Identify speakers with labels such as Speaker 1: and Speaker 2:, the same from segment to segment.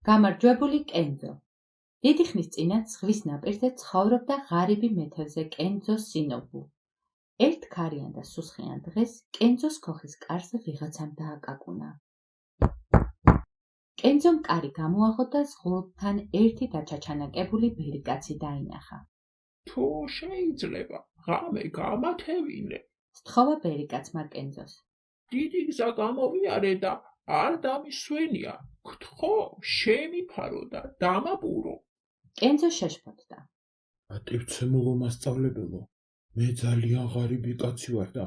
Speaker 1: გამარჯვებული კენძო. დიდი ხნის წინათ ზღვის ნაპირზე ცხოვრობდა ღარიბი მეთევზე კენძო სინობუ. ერთ ქარიან და სუსხიან დღეს კენძოს ქოხის კარზე ვიღაცამ დააკაკუნა. კენძომ კარი გამოაღო და ზღულთან ერთი დაჩაჩანაკებული ბერიკაცი დაინახა.
Speaker 2: თუ შეიძლება, ღამე გამათევინე.
Speaker 1: სთხოვა ბერიკაცმა კენძოს.
Speaker 2: დიდი გზა გამოვიარე და არ დამისვენია. გთხოვ, შემიფარო და დამაბურო.
Speaker 1: კენძო შეშფოთდა.
Speaker 3: პატივცემულო მასწავლებელო, მე ძალიან ღარიბი კაცი ვარ და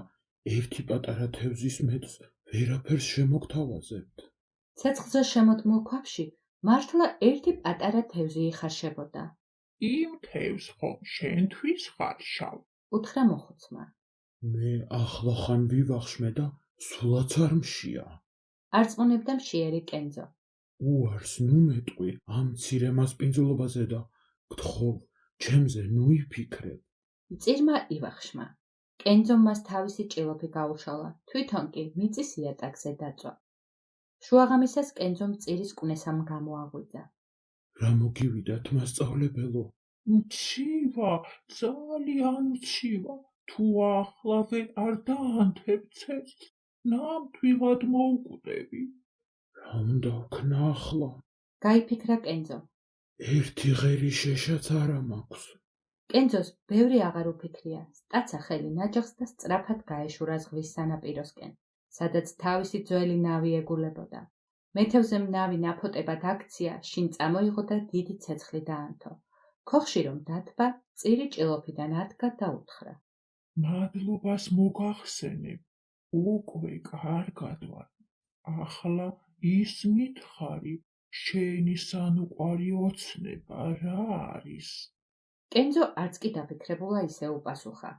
Speaker 3: ერთი პატარა თევზის მეტს ვერაფერს შემოგთავაზებთ.
Speaker 1: ცეცხლზე შემოდგმულ ქვაბში მართლა ერთი პატარა თევზი იხარშებოდა.
Speaker 2: იმ თევზს ხომ შენთვის ხარ შავ?
Speaker 1: უთხრა მოხუცმა.
Speaker 3: მე ახლახან ვივახშმე და სულაც არ მშია.
Speaker 1: არწმუნებდა მშიერი კენძო.
Speaker 3: უარს ნუ მეტყვი ამ მცირე მასპინძლობაზე და გთხოვ, ჩემზე ნუ იფიქრებ.
Speaker 1: მწირმა ივახშმა. კენძომ მას თავისი ჭილოფი გაუშალა, თვითონ კი მიწის იატაკზე დაწვა. შუაღამისას კენძომ მწირის კვნესამ გამოაღვიძა.
Speaker 3: რა მოგივიდათ, მასწავლებელო?
Speaker 2: მცივა, ძალიან მცივა. თუ ახლავე არ დაანთებ ცეცხლს, ნამდვილად მოვკვდები.
Speaker 3: რა უნდა ვქნა ახლა?
Speaker 1: გაიფიქრა კენძო.
Speaker 3: ერთი ღერი შეშაც არა მაქვს.
Speaker 1: კენძოს ბევრი აღარ უფიქრია, სტაცა ხელი ნაჯახს და სწრაფად გაეშურა ზღვის სანაპიროსკენ, სადაც თავისი ძველი ნავი ეგულებოდა. მეთევზემ ნავი ნაფოტებად აქცია, შინ წამოიღო და დიდი ცეცხლი დაანთო. ქოხში რომ დათბა, მწირი ჭილოფიდან ადგა და უთხრა.
Speaker 2: მადლობას მოგახსენებ, უკვე კარგად ვარ. ახლა ისმით ხარი, შენი სანუყვარი ოცნება რა არის?
Speaker 1: კენძო არც კი დაფიქრებულა ისე უპასუხა.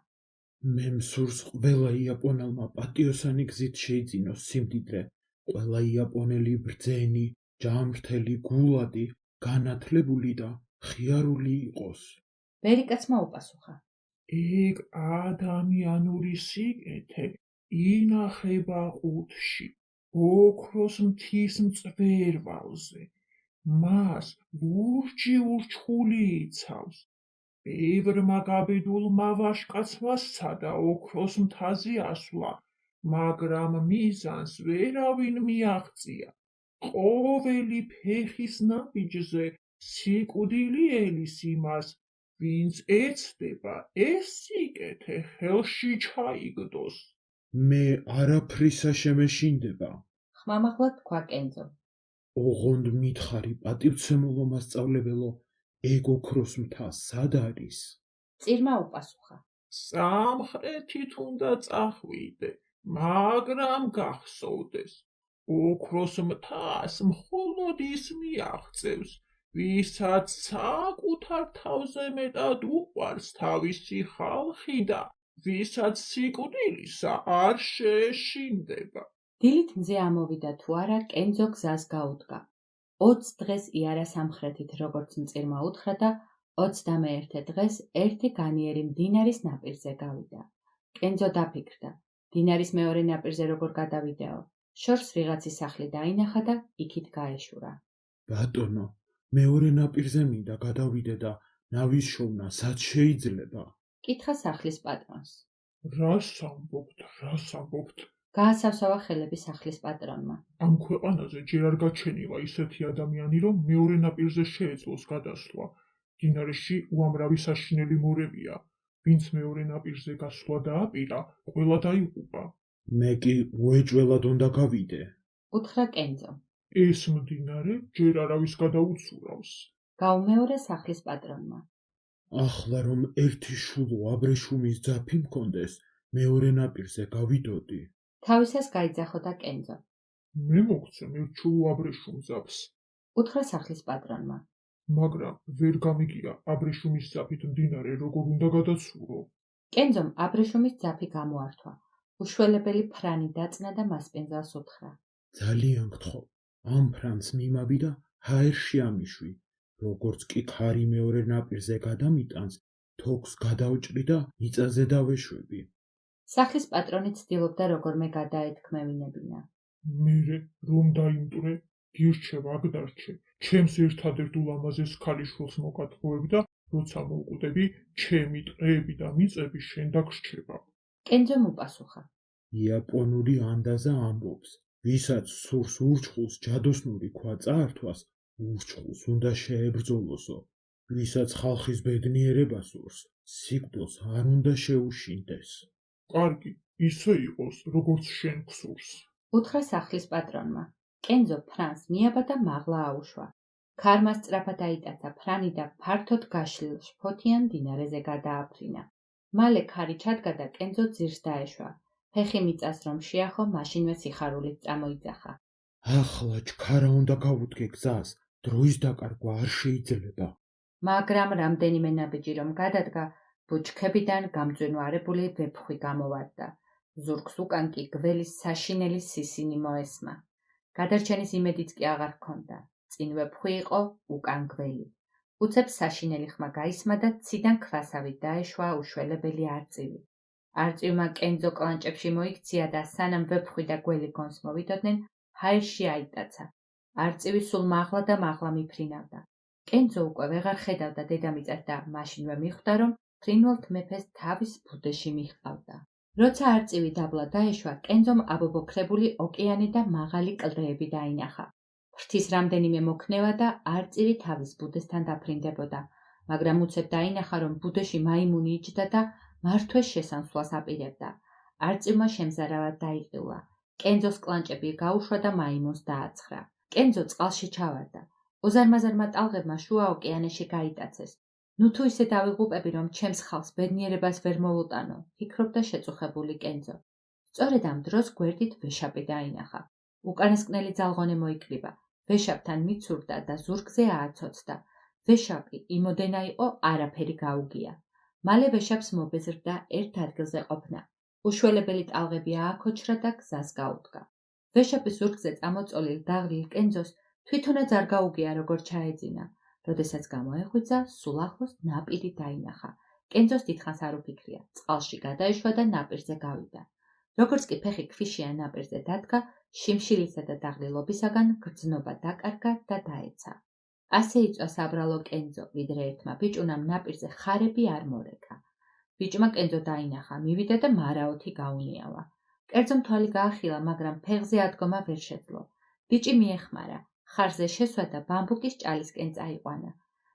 Speaker 3: მე მსურს ყველა იაპონელმა პატიოსანი გზით შეიძინოს სიმდიდრე. ყველა იაპონელი ბრძენი, ჯამრთელი, გულადი, განათლებული და ხიარული იყოს.
Speaker 1: ბერიკაცმა უპასუხა.
Speaker 2: ეგ ადამიანური სიკეთე ინახება ყუთში, ოქროს მთის მწვერვალზე. მას ლურჯი ურჩხული იცავს. ბევრმა გაბედულმა ვაჟკაცმა სცადა ოქროს მთაზე ასვლა, მაგრამ მიზანს ვერავინ მიაღწია. ყოველი ფეხის ნაბიჯზე სიკვდილი ელის იმას, ვინც ეცდება ეს სიკეთე ხელში ჩაიგდოს.
Speaker 3: მე არაფრისა შემეშინდება.
Speaker 1: ხმამაღლა თქვა კენძო.
Speaker 3: ოღონდ მითხარი, პატივცემულო მასწავლებელო, ეგ ოქროს მთა სად არის?
Speaker 1: მწირმა უპასუხა.
Speaker 2: სამხრეთით უნდა წახვიდე, მაგრამ გახსოვდეს, ოქროს მთას მხოლოდ ის მიაღწევს, ვისაც საკუთარ თავზე მეტად უყვარს თავისი ხალხი და ვისაც სიკვდილისა არ შეეშინდება.
Speaker 1: დილით მზე ამოვიდა თუ არა, კენძო გზას გაუდგა. 20 დღეს იარა სამხრეთით, როგორც მწირმა უთხრა და 21 დღეს ერთი განიერი მდინარის ნაპირზე გავიდა. კენძო დაფიქრდა, მდინარის მეორე ნაპირზე როგორ გადავიდეო. შორს ვიღაცის სახლი დაინახა და იქით გაეშურა.
Speaker 3: ბატონო, მეორე ნაპირზე მინდა გადავიდე და ნავის შოვნა სად შეიძლება?
Speaker 1: კითხა სახლის პატრონს.
Speaker 2: რას ამბობთ?
Speaker 1: გაასავსავა ხელები სახლის პატრონმა.
Speaker 2: ამ ქვეყანაზე ჯერ არ გაჩენილა ისეთი ადამიანი, რომ მეორე ნაპირზე შეეძლოს გადასვლა. მდინარეში უამრავი საშინელი მორევია. ვინც მეორე ნაპირზე გასვლა დააპირა, ყველა დაიღუპა.
Speaker 3: მე კი უეჭველად უნდა გავიდე.
Speaker 1: უთხრა კენძო.
Speaker 2: ეს მდინარე ჯერ არავის გადაუცურავს.
Speaker 1: გაუმეორე სახლის პატრონმა.
Speaker 3: ახლა რომ ერთი შულო აბრეშუმის ძაფი მქონდეს, მეორე ნაპირზე გავიდოდი.
Speaker 1: თავისას გაიძახოდა კენძო.
Speaker 2: მე მოგცემ ერთ შულო აბრეშუმ ძაფს.
Speaker 1: უთხრა სახლის პატრონმა.
Speaker 2: მაგრამ ვერ გამიგია აბრეშუმის ძაფით მდინარე როგორ უნდა გადაცურო.
Speaker 1: კენძომ აბრეშუმის ძაფი გამოართვა. უშველებელი ფრანი დაწნა და მასპინძელს უთხრა.
Speaker 3: ძალიან გთხოვ, ამ ფრანს მიმაბი და ჰაერში ამიშვი. როგორც კი ქარი მეორე ნაპირზე გადამიტანს, თოქს გადავჭრი და მიწაზე დავეშვები.
Speaker 1: სახლის პატრონი ცდილობდა როგორმე გადაეთქმევინებინა.
Speaker 2: მერე რომ დაიმტვრე, გირჩევ აგ დარჩე, ჩემს ერთადერთ ულამაზეს ქალიშვილს მოგათხოვებ და როცა მოვკვდები, ჩემი ტყეები და მიწები შენ დაგრჩება.
Speaker 1: კენძომ უპასუხა.
Speaker 3: იაპონური ანდაზა ამბობს, ვისაც სურს ურჩხულს ჯადოსნური ქვა წაართვას, ურჩხულს უნდა შეებრძოლოსო. ვისაც ხალხის ბედნიერება სურს, სიკვდილს არ უნდა შეუშინდეს.
Speaker 2: კარგი, ისე იყოს, როგორც შენ გსურს.
Speaker 1: უთხრა სახლის პატრონმა. კენძო ფრანს მიაბა და მაღლა აუშვა. ქარმა სწრაფად აიტაცა ფრანი და ფართოდ გაშლილ შფოთიან მდინარეზე გადააფრინა. მალე ქარი ჩადგა და კენძო ძირს დაეშვა. ფეხი მიწას რომ შეახო, მაშინვე სიხარულით წამოიძახა.
Speaker 3: ახლა ჩქარა უნდა გავუდგე გზას, დროის დაკარგვა არ შეიძლება.
Speaker 1: მაგრამ რამდენიმე ნაბიჯი რომ გადადგა, ბუჩქებიდან გამძვენვარებული ვეფხვი გამოვარდა. ზურგს უკან კი გველის საშინელი სისინი მოესმა. გადარჩენის იმედიც კი აღარ ჰქონდა. წინ ვეფხვი იყო, უკან გველი. უცებ საშინელი ხმა გაისმა და ციდან ქვასავით დაეშვა უშველებელი არწივი. არწივმა კენძო კლანჭებში მოიქცია და სანამ ვეფხვი და გველი გონს მოვიდოდნენ, ჰაერში აიტაცა. არწივი სულ მაღლა და მაღლა მიფრინავდა. კენძო უკვე ვეღარ ხედავდა დედამიწას და მაშინვე მიხვდა, რომ ფრინველთ მეფეს თავის ბუდეში მიჰყავდა. როცა არწივი დაბლა დაეშვა, კენძომ აბობოქრებული ოკეანე და მაღალი კლდეები დაინახა. ფრთის რამდენიმე მოქნევა და არწივი თავის ბუდესთან დაფრინდებოდა, მაგრამ უცებ დაინახა, რომ ბუდეში მაიმუნი იჯდა და მართვეს შესანსვლას აპირებდა. არწივმა შემზარავად დაიყილა. კენძოს კლანჭები გაუშვა და მაიმუნს დააცხრა. კენძო წყალში ჩავარდა. ოზარმაზარმა ტალღებმა შუა ოკეანეში გაიტაცეს. ნუ თუ ისე დავიღუპები, რომ ჩემს ხალხს ბედნიერებას ვერ მოვუტანო, ფიქრობდა შეწუხებული კენძო. სწორედ ამ დროს გვერდით ვეშაპი დაინახა. უკანასკნელი ძალღონე მოიკრიბა. ვეშაპთან მიცურდა და ზურგზე ააცოცდა. ვეშაპი იმოდენა იყო, არაფერი გაუგია. მალე ვეშაპს მობეზრდა ერთ ადგილზე ყოფნა. უშველებელი ტალღები ააქოჩრა და გზას გაუდგა. ვეშაპის ზურგზე წამოწოლილ დაღლილ კენძოს თვითონაც არ გაუგია, როგორ ჩაეძინა. როდესაც გამოეღვიძა, სულ ახლოს ნაპირი დაინახა. კენძოს დიდხანს არ უფიქრია, წყალში გადაეშვა და ნაპირზე გავიდა. როგორც კი ფეხი ქვიშიან ნაპირზე დადგა, შიმშილისა და დაღლილობისაგან გრძნობა დაკარგა და დაეცა. ასე იწვა საბრალო კენძო, ვიდრე ერთმა ბიჭუნამ ნაპირზე ხარები არ მორეკა. ბიჭმა კენძო დაინახა, მივიდა და მარაოთი გაუნიავა. კერძომ თვალი გაახილა, მაგრამ ფეხზე ადგომა ვერ შეძლო. ბიჭი მიეხმარა. ხარზე შესვა და ბამბუკის ჭალისკენ წაიყვანა.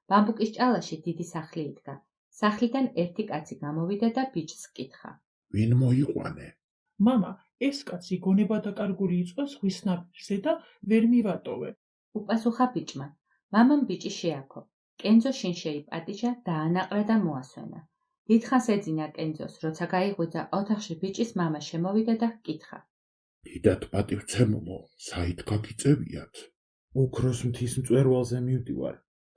Speaker 1: ბამბუკის ჭალაში დიდი სახლი იდგა. სახლიდან ერთი კაცი გამოვიდა და ბიჭს ჰკითხა.
Speaker 3: ვინ მოიყვანე?
Speaker 4: მამა, ეს კაცი გონება დაკარგული იწვა ზღვის ნაპირზე და ვერ მივატოვე.
Speaker 1: უპასუხა ბიჭმა. მამამ ბიჭი შეაქო. კენძო შინ შეიპატიჟა, დაანაყრა და მოასვენა. დიდხანს ეძინა კენძოს, როცა გაიღვიძა, ოთახში ბიჭის მამა შემოვიდა და ჰკითხა.
Speaker 3: დიდად პატივცემულო, საით გაგიწევიათ? ოქროს მთის მწვერვალზე მივდივარ.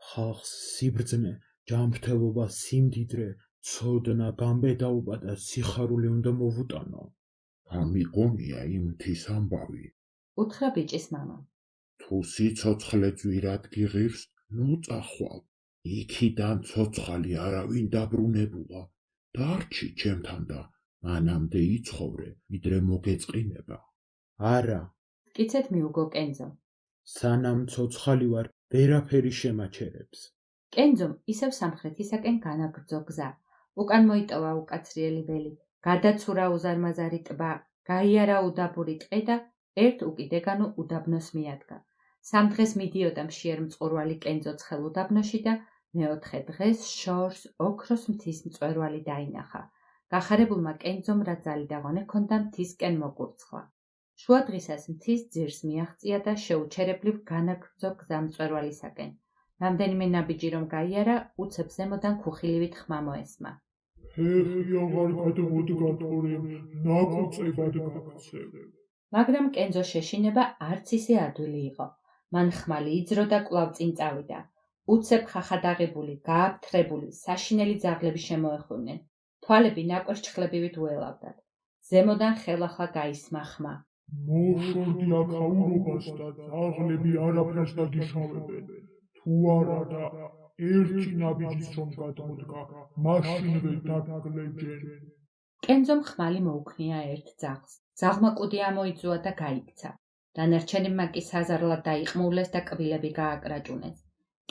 Speaker 3: ხალხს სიბრძნე, ჯანმრთელობა, სიმდიდრე, ცოდნა, გამბედაობა და სიხარული უნდა მოვუტანო. გამიგონია იმ მთის ამბავი.
Speaker 1: უთხრა ბიჭის მამამ.
Speaker 3: თუ სიცოცხლე ძვირად გიღირს, ნუ წახვალ. იქიდან ცოცხალი არავინ დაბრუნებულა. დარჩი ჩემთან და მანამდე იცხოვრე, ვიდრე მოგეწყინება. არა,
Speaker 1: მტკიცედ მიუგო კენძო.
Speaker 3: სანამ ცოცხალი ვარ, ვერაფერი შემაჩერებს.
Speaker 1: კენძომ ისევ სამხრეთისაკენ განაგრძო გზა. უკან მოიტოვა უკაცრიელი ველი, გადაცურა უზარმაზარი ტბა, გაიარა უდაბური ტყე და ერთ უკიდეგანო უდაბნოს მიადგა. სამ დღეს მიდიოდა მშიერ მწყურვალი კენძო ცხელ უდაბნოში და მეოთხე დღეს შორს ოქროს მთის მწვერვალი დაინახა. გახარებულმა კენძომ რა ძალი და ღონე ჰქონდა მთისკენ მოკურცხლა. შუა დღისას მთის ძირს მიაღწია და შეუჩერებლივ განაგრძო გზა მწვერვალისაკენ. რამდენიმე ნაბიჯი რომ გაიარა, უცებ ზემოდან ქუხილივით ხმა მოესმა.
Speaker 2: ფეხი აღარ გადმოდგა თორემ ნაკუწებად გაქცევ.
Speaker 1: მაგრამ კენძოს შეშინება არც ისე ადვილი იყო. მან ხმალი იძრო და კვლავ წინ წავიდა. უცებ ხახადაღებული, გააფთრებული, საშინელი ძაღლები შემოეხვინენ. თვალები ნაკვერჩხლებივით უელავდათ. ზემოდან ხელახლა გაისმა ხმა.
Speaker 2: მოშორდი აქაურობას და ძაღლები არაფერს დაგიშავებენ. თუ არა და ერთი ნაბიჯის რომ გადმოდგა, მაშინვე დაგგლეჯენ.
Speaker 1: კენძომ ხმალი მოუქნია ერთ ძაღლს. ძაღლმა კუდი ამოიძუა და გაიქცა. დანარჩენებმა კი საზარლად დაიყმულეს და კბილები გააკრაჭუნეს.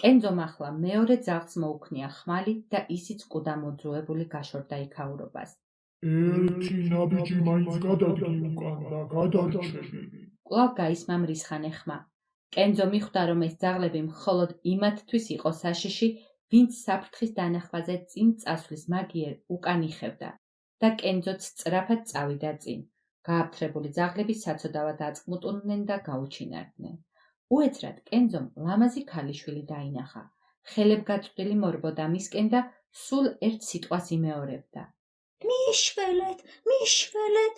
Speaker 1: კენძომ ახლა მეორე ძაღლს მოუქნია ხმალი და ისიც კუდა მოძრუებული გაშორდა იქაურობას.
Speaker 2: ერთი ნაბიჯი მაინც გადადგი უკან და გადარჩენი.
Speaker 1: კვლავ გაისმა მრისხანე ხმა. კენძო მიხვდა, რომ ეს ძაღლები მხოლოდ იმათთვის იყო საშიში, ვინც საფრთხის დანახვაზე წინ წასვლის მაგიერ უკან იხევდა და კენძოც სწრაფად წავიდა წინ. გააფთრებული ძაღლები საცოდავად აწმუტუნდნენ და გაუჩინარდნენ. უეცრად კენძომ ლამაზი ქალიშვილი დაინახა. ხელებგაწვრილი მორბოდა მისკენ და სულ ერთ სიტყვას იმეორებდა.
Speaker 5: მიშველეთ.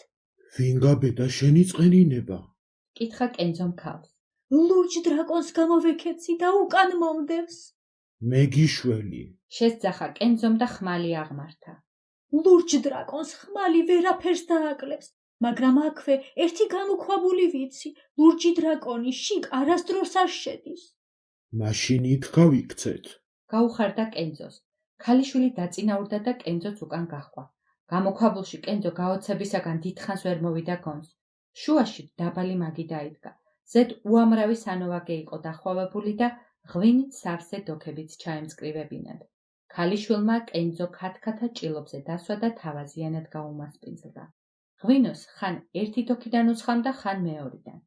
Speaker 3: ვინ გაბედა შენი წყენინება?
Speaker 1: კითხა კენძომ ქალს.
Speaker 5: ლურჯ დრაკონს გამოვეკეცი და უკან მომდევს.
Speaker 3: მე გიშველი.
Speaker 1: შესძახა კენძომ და ხმალი აღმართა.
Speaker 5: ლურჯ დრაკონს ხმალი ვერაფერს დააკლებს, მაგრამ აქვე ერთი გამოქვაბული ვიცი. ლურჯი დრაკონი შიგ არასდროს არ შედის.
Speaker 3: მაშინ იქ გავიქცეთ.
Speaker 1: გაუხარდა კენძოს. ქალიშვილი დაწინაურდა და კენძოც უკან გაჰყვა. გამოქვაბულში კენძო გაოცებისაგან დიდხანს ვერ მოვიდა გონს. შუაში დაბალი მაგი დაიდგა. ზედ უამრავი სანოვაგე იყო დახვავებული და ღვინით სავსე დოქებით ჩაემსკრივებინათ. ქალიშვილმა კენძო ქათქათა ჭილობზე დასვა და თავაზიანად გაუმასპინძლდა. ღვინოს ხან ერთი დოქიდან უცხამდა, ხან მეორიდან.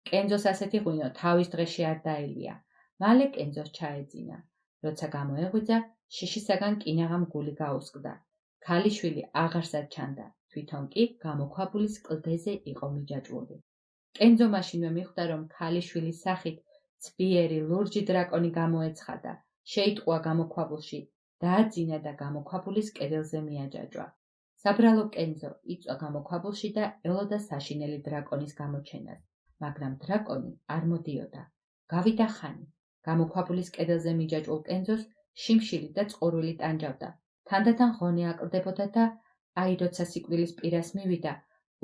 Speaker 1: კენძოს ასეთი ღვინო თავის დღეში არ დაელია. მალე კენძოს ჩაეძინა. როცა გამოეღვიძა, შიშისაგან კინაღამ გული გაუსკდა. ქალიშვილი აღარსად ჩანდა, თვითონ კი გამოქვაბულის კლდეზე იყო მიჯაჭვული. კენძო მაშინვე მიხვდა, რომ ქალიშვილის სახით ცბიერი ლურჯი დრაკონი გამოეცხადა, შეიტყუა გამოქვაბულში, დააძინა და გამოქვაბულის კედელზე მიაჯაჭვა. საბრალო კენძო იწვა გამოქვაბულში და ელოდა საშინელი დრაკონის გამოჩენას, მაგრამ დრაკონი არ მოდიოდა. გავიდა ხანი. გამოქვაბულის კედელზე მიჯაჭვულ კენძოს შიმშილი და წყურვილი ტანჯავდა. თანდათან ღონე აკლდებოდა და აი როცა სიკვდილის პირას მივიდა,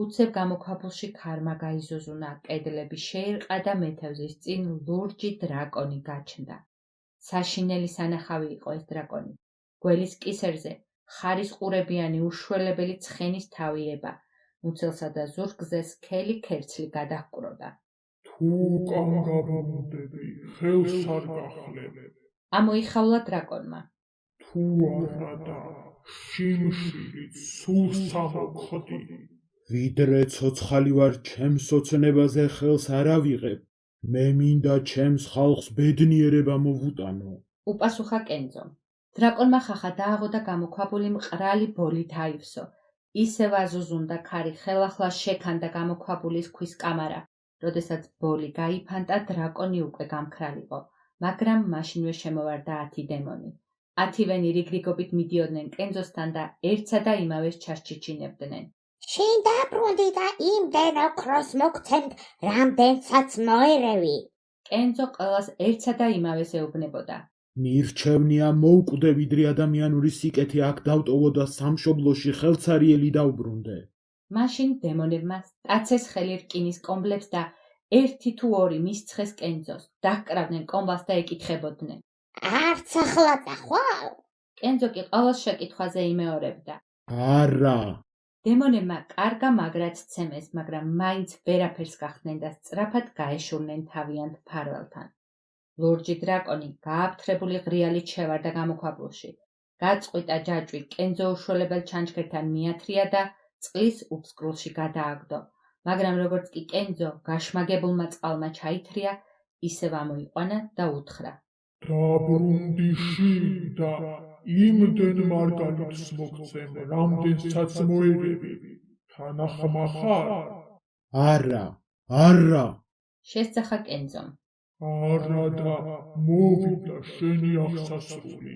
Speaker 1: უცებ გამოქვაბულში ქარმა გაიზოზუნა, კედლები შეირყა და მეთევზის წინ ლურჯი დრაკონი გაჩნდა. საშინელი სანახავი იყო ეს დრაკონი. გველის კისერზე ხარისყურებიანი უშველებელი ცხენის თავი ება, მუცელსა და ზურგზე სქელი ქერცლი გადაჰკროდა.
Speaker 2: თუ უკან გამომდები, ხელს არ გახლებ.
Speaker 1: ამოიხავლა დრაკონმა.
Speaker 2: თუ არა და შიმშილით სულ სამოხდი.
Speaker 3: ვიდრე ცოცხალი ვარ, ჩემს ოცნებაზე ხელს არ ავიღებ. მე მინდა ჩემს ხალხს ბედნიერება მოვუტანო.
Speaker 1: უპასუხა კენძომ. დრაკონმა ხახა დააღო და გამოქვაბული მყრალი ბოლით აივსო. ისევ აზუზუნდა ქარი, ხელახლა შეკანდა გამოქვაბულის ქვის კამარა. როდესაც ბოლი გაიფანტა, დრაკონი უკვე გამქრალიყო, მაგრამ მაშინვე შემოვარდა 10 დემონი. 10-ვენი რიგრიგობით მიდიოდნენ კენძოსთან და ერთსა და იმავეს ჩასჩიჩინებდნენ.
Speaker 6: შენ დაბრუნდი და იმდენ ოქროს მოგცემთ, რამდენსაც მოერევი.
Speaker 1: კენძო ყველას ერთსა და იმავეს ეუბნებოდა.
Speaker 3: მირჩევნია მოვკვდე, ვიდრე ადამიანური სიკეთე აქ დავტოვო და სამშობლოში ხელცარიელი დავბრუნდე.
Speaker 1: მაშინ დემონებმა სტაცეს ხელი რკინის კომბლებს და ერთი თუ ორი მისცხეს კენძოს, დაჰკრავდნენ კომბალს და ეკითხებოდნენ.
Speaker 6: არც ახლა წახვალ?
Speaker 1: კენძო კი ყოველ შეკითხვაზე იმეორებდა.
Speaker 3: არა.
Speaker 1: დემონებმა კარგა მაგრად ცემეს, მაგრამ მაინც ვერაფერს გახდნენ და სწრაფად გაეშურნენ თავიანთ მფარველთან. ლურჯი დრაკონი გააფთრებული ღრიალით შევარდა გამოქვაბულში. გაწყვიტა ჯაჭვი კენძო უშველებელ ჩანჩქერთან მიათრია და წყლის უფსკრულში გადააგდო, მაგრამ როგორც კი კენძო გაშმაგებულმა წყალმა ჩაითრია, ისევ ამოიყვანა და უთხრა.
Speaker 2: დაბრუნდი შინ და იმდენ მარგალიტს მოგცემ, რამდენსაც მოერევი. თანახმა ხარ?
Speaker 3: არა.
Speaker 1: შესძახა კენძომ.
Speaker 2: არა და მოვიდა შენი აღსასრული.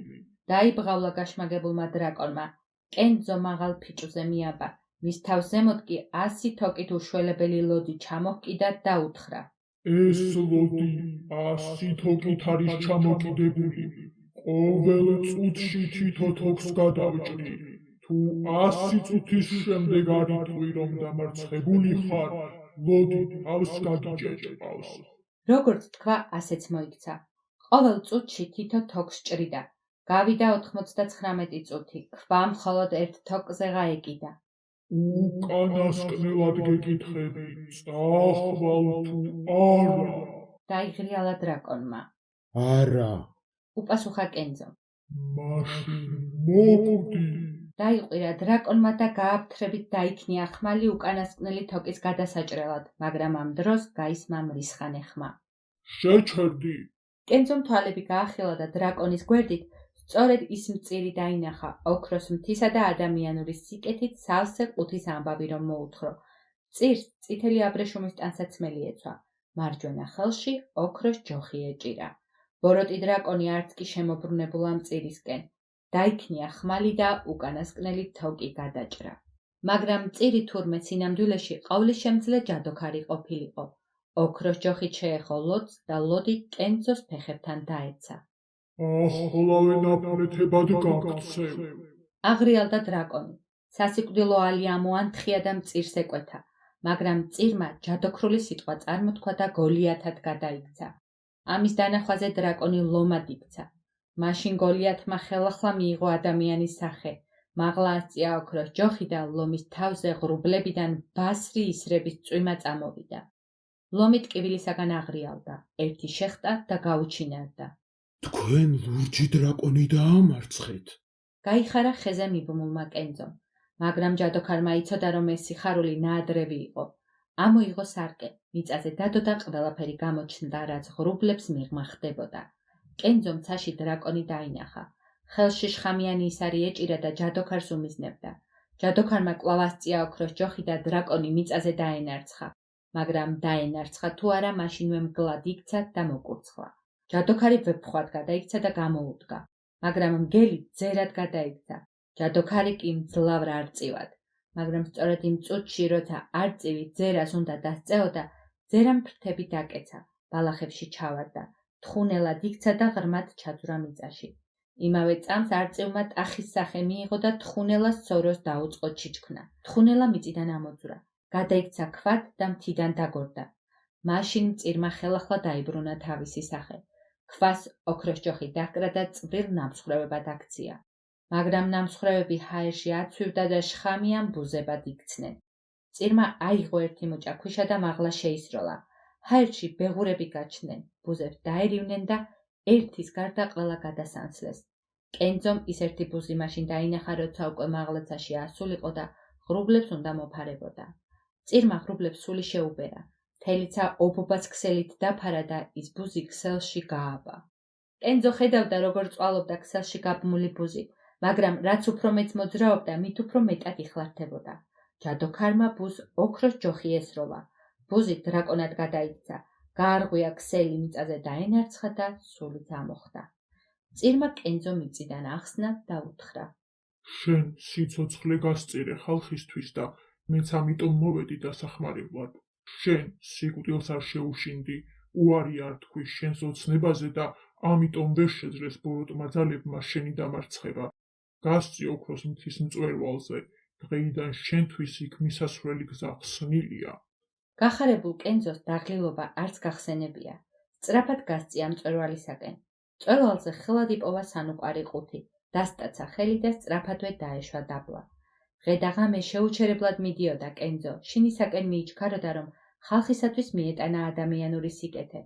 Speaker 1: დაიბღავლა გაშმაგებულმა დრაკონმა. კენძო მაღალ ფიჭვზე მიაბა. მის თავს ზემოთ კი 100 თოკით უშველებელი ლოდი ჩამოჰკიდა და უთხრა.
Speaker 2: ეს ლოდი 100 თოკით არის ჩამოკიდებული. ყოველ წუთში თითო თოქს გადავჭრი. თუ 100 წუთის შემდეგ არ იტყვი, რომ დამარცხებული ხარ, ლოდი თავს გადიჭეჭყავს.
Speaker 1: როგორც თქვა, ასეც მოიქცა. ყოველ წუთში თითო თოქს ჭრიდა. გავიდა 99 წუთი, ქვა მხოლოდ ერთ თოკზეღა ეკიდა.
Speaker 2: უკანასკნელად გეკითხები, წახვალ თუ არა?
Speaker 1: დაიღრიალა დრაკონმა.
Speaker 3: არა.
Speaker 1: უპასუხა კენძომ.
Speaker 2: მაშინ მოკვდი.
Speaker 1: დაიყვირა დრაკონმა და გააფთრებით დაიქნია ხმალი უკანასკნელი თოკის გადასაჭრელად, მაგრამ ამ დროს გაისმა მრისხანე ხმა.
Speaker 2: შეჩერდი.
Speaker 1: კენძომ თვალები გაახილა და დრაკონის გვერდით სწორედ ის მწირი დაინახა, ოქროს მთისა და ადამიანური სიკეთით სავსე ყუთის ამბავი რომ მოუთხოვ. მწირს წითელი აბრეშუმის ტანსაცმელი ეცვა, მარჯვენა ხელში ოქროს ჯოხი ეჭირა. ბოროტი დრაკონი არც კი შემობრუნებულა მწირისკენ. დაიქნია ხმალი და უკანასკნელი თოკი გადაჭრა. მაგრამ მწირი თურმე სინამდვილეში ყავლისშემძლე ჯადოქარი ყოფილიყო. ოქროს ჯოხით შეეხო ლოდს და ლოდი კენძოს ფეხებთან დაეცა.
Speaker 2: ახლავე ნაპრეთებად გაქცევ.
Speaker 1: აღრიალდა დრაკონი. სასიკვდილო ალი ამოანთხია და მწირს ეკვეთა, მაგრამ მწირმა ჯადოქრული სიტყვა წარმოთქვა და გოლიათად გადაიქცა. ამის დანახვაზე დრაკონი ლომად იქცა. მაშინ გოლიათმა ხელახლა მიიღო ადამიანის სახე, მაღლა ასწია ოქროს ჯოხი და ლომის თავზე ღრუბლებიდან ბასრი ისრების წვიმა წამოვიდა. ლომი ტკივილისაგან აღრიალდა, ერთი შეხტა და გაუჩინარდა.
Speaker 3: თქვენ ლურჯი დრაკონი დაამარცხეთ.
Speaker 1: გაიხარა ხეზე მიბმულმა კენძომ, მაგრამ ჯადოქარმა იცოდა რომ ეს სიხარული ნაადრევი იყო. ამოიღო სარკე, მიწაზე დადო და ყველაფერი გამოჩნდა, რაც ღრუბლებს მიღმა ხდებოდა. კენძომ ცაში დრაკონი დაინახა. ხელში შხამიანი ისარი ეჭირა და ჯადოქარს უმიზნებდა. ჯადოქარმა კვლავ ასწია ოქროს ჯოხი და დრაკონი მიწაზე დაენარცხა, მაგრამ დაენარცხა თუ არა, მაშინვე მგლად იქცა და მოკურცხლა. ჯადოქარი ვეფხვად გადაიქცა და გამოუდგა, მაგრამ მგელი ძერად გადაიქცა. ჯადოქარი კი მძლავრ არწივად, მაგრამ სწორედ იმ წუთში, როცა არწივი ძერას უნდა დასწეოდა, ძერამ ფრთები დაკეცა, ბალახებში ჩავარდა, თხუნელად იქცა და ღრმად ჩაძვრა მიწაში. იმავე წამს არწივმა ტახის სახე მიიღო და თხუნელას სოროს დაუწყო ჩიჩქნა. თხუნელა მიწიდან ამოძვრა, გადაიქცა ქვად და მთიდან დაგორდა. მაშინ მწირმა ხელახლა დაიბრუნა თავისი სახე. ქვას ოქროს ჯოხი დაკრა და წვრილ ნამსხვრევებად აქცია. მაგრამ ნამსხვრევები ჰაერში აცვივდა და შხამიან ბუზებად იქცნენ. მწირმა აიღო ერთი მუჭა ქვიშა და მაღლა შეისროლა. ჰაერში ბეღურები გაჩნდნენ, ბუზებს დაერივნენ და ერთის გარდა ყველა გადასანსლეს. კენძომ ის ერთი ბუზი მაშინ დაინახა, როცა უკვე მაღლაცაში ასულიყო და ღრუბლებს უნდა მოფარებოდა. მწირმა ღრუბლებს სული შეუბერა. თელიცა ობობას ქსელით დაფარა და ის ბუზი ქსელში გააბა. კენძო ხედავდა, როგორ წვალობდა ქსელში გაბმული ბუზი, მაგრამ რაც უფრო მეც მოძრაობდა, მით უფრო მეტად იხლართებოდა. ჯადოქარმა ბუზს ოქროს ჯოხი ესროლა. ბუზი დრაკონად გადაიქცა, გაარღვია ქსელი მიწაზე დაენარცხა და სულით ამოხდა. მწირმა კენძო მიწიდან ახსნა და უთხრა:
Speaker 2: შენ სიცოცხლე გასწირე ხალხისთვის და მეც ამიტომ მოვედი დასახმარებლად. შენ სიკვდილს არ შეუშინდი, უარი არ თქვი შენს ოცნებაზე და ამიტომ ვერ შეძლეს ბოროტმა ძალებმა შენი დამარცხება. გასწი ოქროს მთის მწვერვალზე, დღეიდან შენთვის იქ მისასვლელი გზა ხსნილია.
Speaker 1: გახარებულ კენძოს დაღლილობა არც გახსენებია. სწრაფად გასწია მწვერვალისაკენ. მწვერვალზე ხელად იპოვა სანუყარი ყუთი, დასტაცა ხელი და სწრაფადვე დაეშვა დაბლა. დღე და ღამე შეუჩერებლად მიდიოდა კენძო, შინისაკენ მიიჩქაროდა, რომ ხალხისათვის მიეტანა ადამიანური სიკეთე.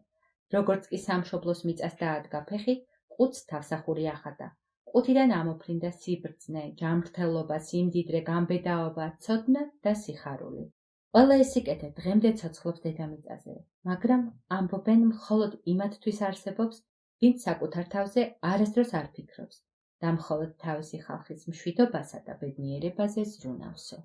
Speaker 1: როგორც კი სამშობლოს მიწას დაადგა ფეხი, ყუთს თავსახური ახადა. ყუთიდან ამოფრინდა სიბრძნე, ჯანმრთელობა, სიმდიდრე, გამბედაობა, ცოდნა და სიხარული. ყველა ეს სიკეთე დღემდე ცოცხლობს დედამიწაზე, მაგრამ ამბობენ მხოლოდ იმათთვის არსებობს, ვინც საკუთარ თავზე არასდროს არ ფიქრობს და მხოლოდ თავისი ხალხის მშვიდობასა და ბედნიერებაზე ზრუნავსო.